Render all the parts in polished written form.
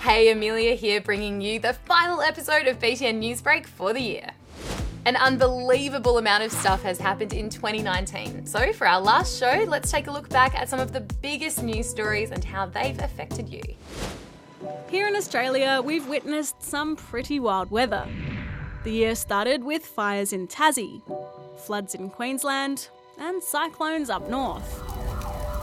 Hey, Amelia here, bringing you the final episode of BTN Newsbreak for the year. An unbelievable amount of stuff has happened in 2019. So for our last show, let's take a look back at some of the biggest news stories and how they've affected you. Here in Australia, we've witnessed some pretty wild weather. The year started with fires in Tassie, floods in Queensland, and cyclones up north.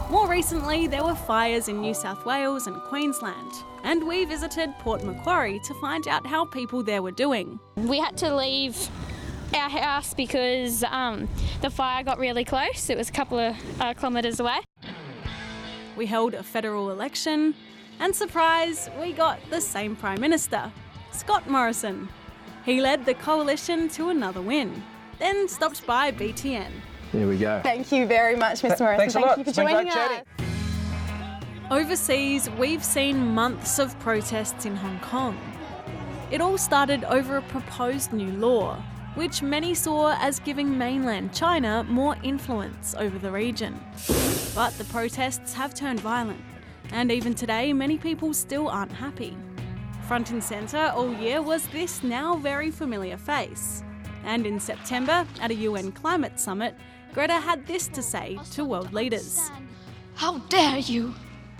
More recently, there were fires in New South Wales and Queensland, and we visited Port Macquarie to find out how people there were doing. We had to leave our house because the fire got really close. It was a couple of kilometres away. We held a federal election, and surprise, we got the same Prime Minister, Scott Morrison. He led the coalition to another win, then stopped by BTN. There we go. Thank you very much, Mr. Morrison. Thanks a lot. Thank you for It's been joining great us. chatting. Overseas, we've seen months of protests in Hong Kong. It all started over a proposed new law, which many saw as giving mainland China more influence over the region. But the protests have turned violent, and even today, many people still aren't happy. Front and centre all year was this now very familiar face. And in September, at a UN climate summit, Greta had this to say to world leaders. How dare you?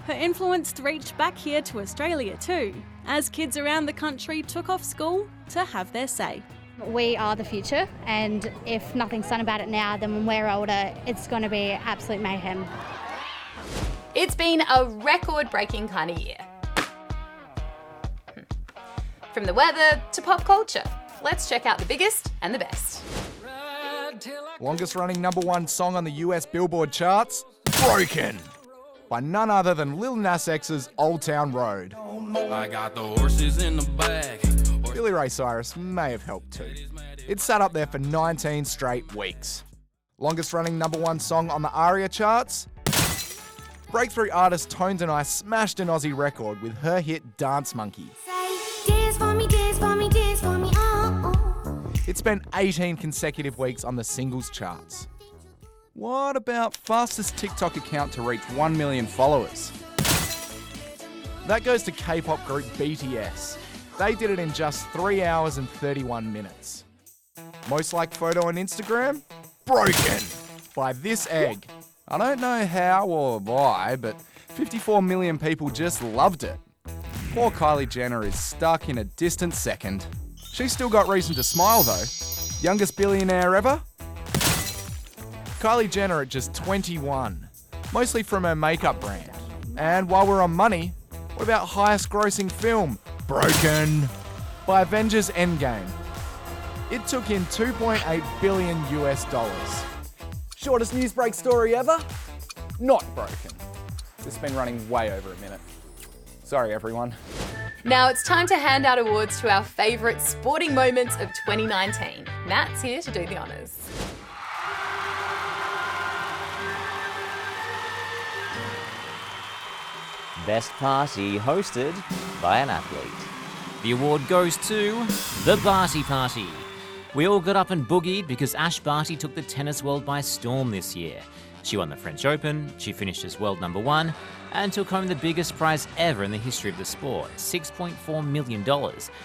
Her influence reached back here to Australia too, as kids around the country took off school to have their say. We are the future, and if nothing's done about it now, then when we're older, it's going to be absolute mayhem. It's been a record-breaking kind of year. From the weather to pop culture, let's check out the biggest and the best. Longest running #1 song on the US Billboard charts, Broken, by none other than Lil Nas X's Old Town Road. I got the horses in the bag. Billy Ray Cyrus may have helped too. It sat up there for 19 straight weeks. Longest running #1 song on the ARIA charts, breakthrough artist Tones and I smashed an Aussie record with her hit Dance Monkey. Dance for me, dance for me, dance for me, oh, oh. It spent 18 consecutive weeks on the singles charts. What about fastest TikTok account to reach 1 million followers? That goes to K-pop group BTS. They did it in just 3 hours and 31 minutes. Most liked photo on Instagram? Broken, by this egg. I don't know how or why, but 54 million people just loved it. Poor Kylie Jenner is stuck in a distant second. She's still got reason to smile though. Youngest billionaire ever? Kylie Jenner at just 21, mostly from her makeup brand. And while we're on money, what about highest grossing film? Broken, by Avengers Endgame. It took in $2.8 billion US. Shortest Newsbreak story ever? Not broken. This has been running way over a minute. Sorry everyone. Now it's time to hand out awards to our favourite sporting moments of 2019. Matt's here to do the honours. Best party hosted by an athlete. The award goes to the Barty Party. We all got up and boogied because Ash Barty took the tennis world by storm this year. She won the French Open, she finished as world #1, and took home the biggest prize ever in the history of the sport, $6.4 million,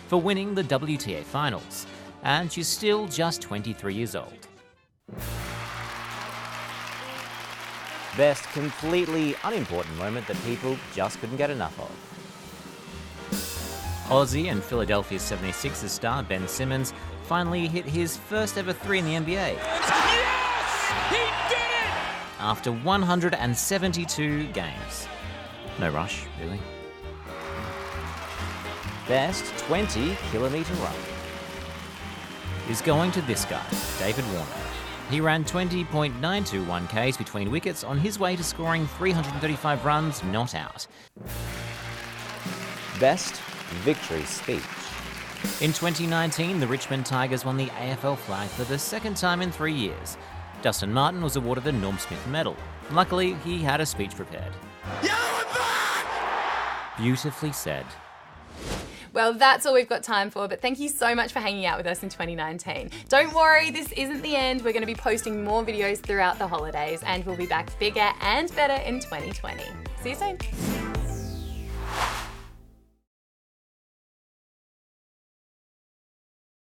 for winning the WTA finals. And she's still just 23 years old. Best completely unimportant moment that people just couldn't get enough of. Aussie and Philadelphia 76ers star Ben Simmons finally hit his first ever three in the NBA. Yes! He did it! After 172 games. No rush, really. Best 20-kilometre run is going to this guy, David Warner. He ran 20.921 Ks between wickets on his way to scoring 335 runs not out. Best victory speech. In 2019, the Richmond Tigers won the AFL flag for the second time in 3 years. Dustin Martin was awarded the Norm Smith Medal. Luckily, he had a speech prepared. Beautifully said. Well, that's all we've got time for, but thank you so much for hanging out with us in 2019. Don't worry, this isn't the end. We're going to be posting more videos throughout the holidays, and we'll be back bigger and better in 2020. See you soon.